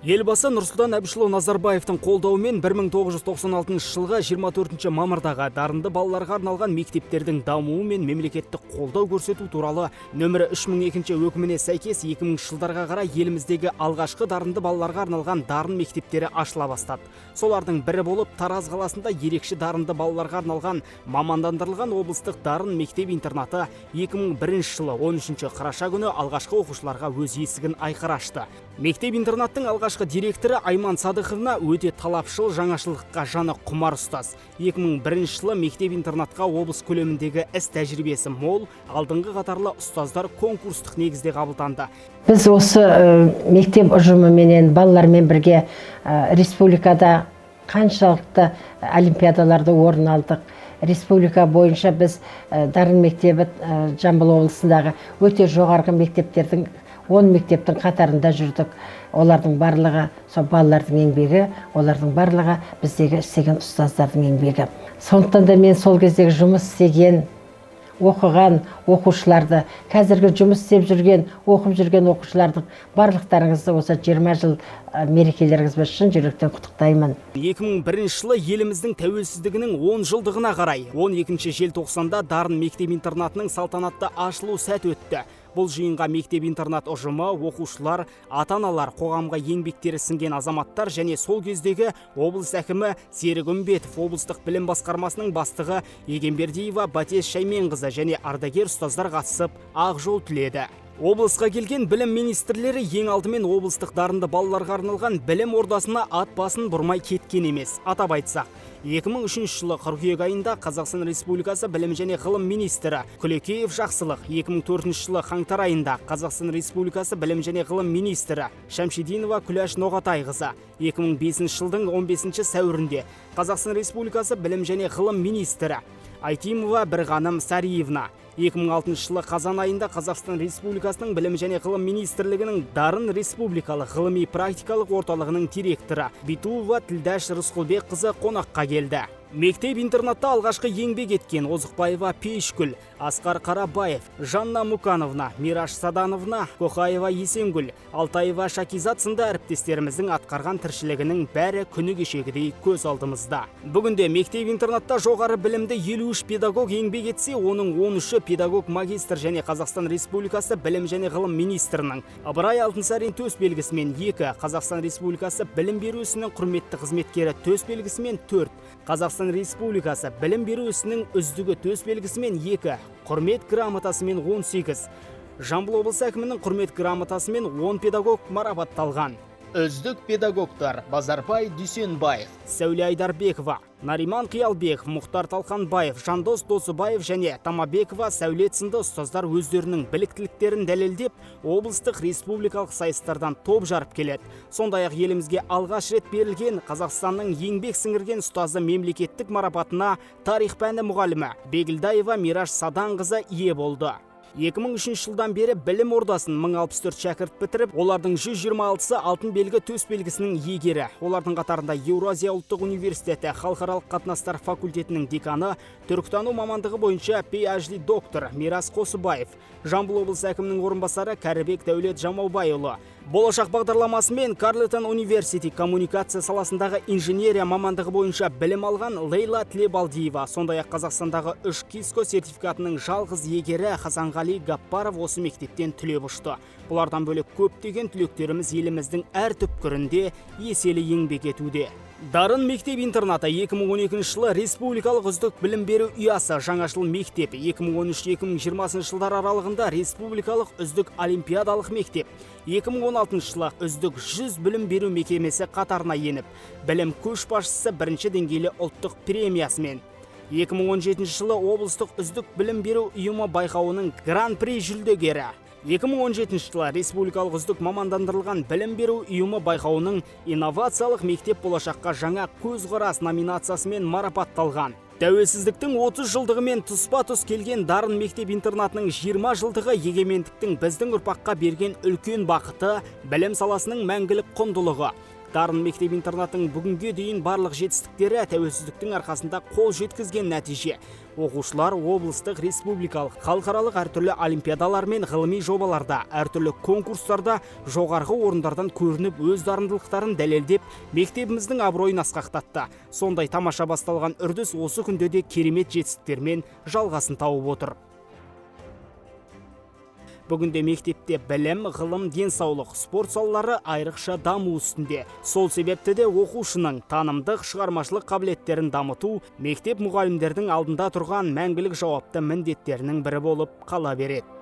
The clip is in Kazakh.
Елбасы Нұрсұлтан Әбішұлы Назарбаевтың қолдауымен 1996 жылғы 24 мамырдағы дарынды балаларға арналған мектептердің дамуы мен мемлекеттік қолдау көрсету туралы нөмірі 3002 өкіміне сәйкес 2000 жылдарға қарай еліміздегі алғашқы дарынды балаларға арналған дарын мектептері ашыла бастады. Солардың бірі болып Тараз қаласында ерекше дарынды балаларға арналған мамандандырылған облыстық дарын мектеп-интернаты 2001 жылы 13 қараша күні алғашқы оқушыларға өз есігін айқара ашты. Мектеп-интернаттың алғашқы директоры Айман Садықовна өте талапшыл, жаңашылдыққа жаны құмар ұстаз. 2001 жылы мектеп-интернатқа облыс көлеміндегі іс тәжірибесі мол, алдыңғы қатарлы ұстаздар конкурстық негізде қабылданды. Біз осы мектеп ұжымыменен балалармен бірге республикада қаншалықты олимпиадаларда орын алдық. Республика бойынша біз дарын мектебі Жамбыл облысындағы өте жоғарғы мектептердің 10 мектептің қатарында жүрдік. Олардың барлығы сол балалардың еңбегі, олардың барлығы біздегі істеген ұстаздардың еңбегі. Сондықтан да мен сол кездегі жұмыс істеген, оқыған оқушыларды, қазіргі жұмыс істеп жүрген, оқып жүрген оқушылардың барлықтарыңызды осы 20 жыл мерекелеріңізбен шын жүректен құттықтаймын. 2001 жылы еліміздің тәуелсіздігінің 10 жылдығына қарай 12 желтоқсанда дарын мектеп-интернатының салтанатты ашылу сәті өтті. Бұл жиынға мектеп-интернат ұжымы, оқушылар, ата-аналар, қоғамға еңбектері сіңген азаматтар және сол кездегі облыс әкімі Серік Үмбетов, облыстық білім басқармасының бастығы Егенбердиева Батес Шайменқызы және ардагер ұстаздар қатысып, ақ жол тіледі. Облысқа келген білім министрлері ең алдымен облыстық дарынды балаларға арналған білім ордасына ат басын бұрмай кеткен емес. Атап айтсақ, 2003 жылы қыркүйек айында Қазақстан Республикасы білім және ғылым министрі Күлекеев Жақсылық, 2004 жылы қаңтар айында Қазақстан Республикасы білім және ғылым министрі Шамшидинова Күләш Ноғатайқызы, 2005 жылдың 15 сәуірінде Қазақстан Республикасы білім және ғылым министрі Айтимова Бірғаным Сариевна, 2006 жылы қазан айында Қазақстан Республикасының білім және ғылым министрлігінің Дарын республикалық ғылыми практикалық орталығының директоры Битуова Тілдәш Рысқұлбекқызы қонаққа келді. Мектеп-интернатта алғашқы еңбек еткен Озықбаева Пейшкүл, Асқар Қарабаев, Жанна Мукановна, Мираш Садановна, Қоқаева Есенгүл, Алтаева Шакизат сынды әріптестеріміздің атқарған тіршілігінің бәрі күні кешегідей көз алдымызда. Бүгінде мектеп-интернатта жоғары білімді 53 педагог еңбек етсе, оның 13-і педагог магистр және Қазақстан Республикасы білім және ғылым министрінің Ыбырай Алтынсарин төсбелгісімен 2, Қазақстан Республикасы білім беру ісінің құрметті қызметкері төсбелгісімен 4, Қазақстан Республикасы білім беру ісінің үздігі төсбелгісімен 2, құрмет грамотасымен 18, Жамбыл облысы әкімінің құрмет грамотасымен 10 педагог марапатталған. Үздік педагогтар Базарбай Дүйсенбаев, Сәуле Айдарбекова, Нариман Қиялбеков, Мұхтар Талқанбаев, Жандос Досыбаев және Тамабекова Сәулет сынды ұстаздар өздерінің біліктіліктерін дәлелдеп, облыстық республикалық сайыстардан топ жарып келеді. Сондай-ақ елімізге алғаш рет берілген Қазақстанның еңбек сіңірген ұстазы мемлекеттік марапатына тарих пәні мұғалімі Бегілдаева Мираш Саданқызы ие болды. 2003 жылдан бері білім ордасын 1064 шәкірт бітіріп, олардың 126-сы алтын белгі төсбелгісінің иегері. Олардың қатарында Еуразия ұлттық университеті халықаралық қатынастар факультетінің деканы, түркітану мамандығы бойынша PhD доктор Мирас Қосыбаев, Жамбыл облысы әкімінің орынбасары Кәрібек Дәулет Жамаубайұлы, болашақ бағдарламасымен Карлтон университеті коммуникация саласындағы инженерия мамандығы бойынша білім алған Лейла Тлебалдиева, сондай-ақ Қазақстандағы 3 КИСКО сертификатының жалғыз иегері Хасанғали Гаппаров осы мектептен түлеп ұшты. Бұлардан бөлек көптеген түлектеріміз еліміздің әр түпкірінде еселі еңбек етуде. Дарын мектеп-интернаты 2012 жылы республикалық үздік білім беру ұясы жаңашыл мектеп, 2013-2020 жылдар аралығында республикалық үздік олимпиадалық мектеп, 2016 жылы үздік 100 білім беру мекемесі қатарына еніп, білім көшбасшысы бірінші деңгейлі ұлттық премиясымен. 2017 жылы облыстық үздік білім беру ұйымы байқауының гран-при жүлдегері. 2017 жылы республикалық үздік мамандандырылған білім беру ұйымы байқауының инновациялық мектеп болашаққа жаңа көзқарас номинациясымен марапатталған. Тәуелсіздіктің 30 жылдығымен тұспа-тұс келген дарын мектеп-интернатының 20 жылдығы егемендіктің біздің ұрпаққа берген үлкен бақыты, білім саласының мәңгілік құндылығы. Дарын мектеп-интернатының бүгінге дейін барлық жетістіктері тәуелсіздіктің арқасында қол жеткізген нәтиже. Оқушылар облыстық, республикалық, халықаралық әртүрлі олимпиадалар мен ғылыми жобаларда, әртүрлі конкурстарда жоғарғы орындардан көрініп, өз дарындылықтарын дәлелдеп, мектебіміздің абыройын асқақтатты. Сондай тамаша басталған үрдіс осы күнде де керемет жетістіктермен жалғасын тауып отыр. Бүгінде мектепте білім, ғылым, денсаулық, спорт салалары айрықша даму үстінде. Сол себепті де оқушының танымдық, шығармашылық қабілеттерін дамыту мектеп мұғалімдердің алдында тұрған мәңгілік жауапты міндеттерінің бірі болып қала береді.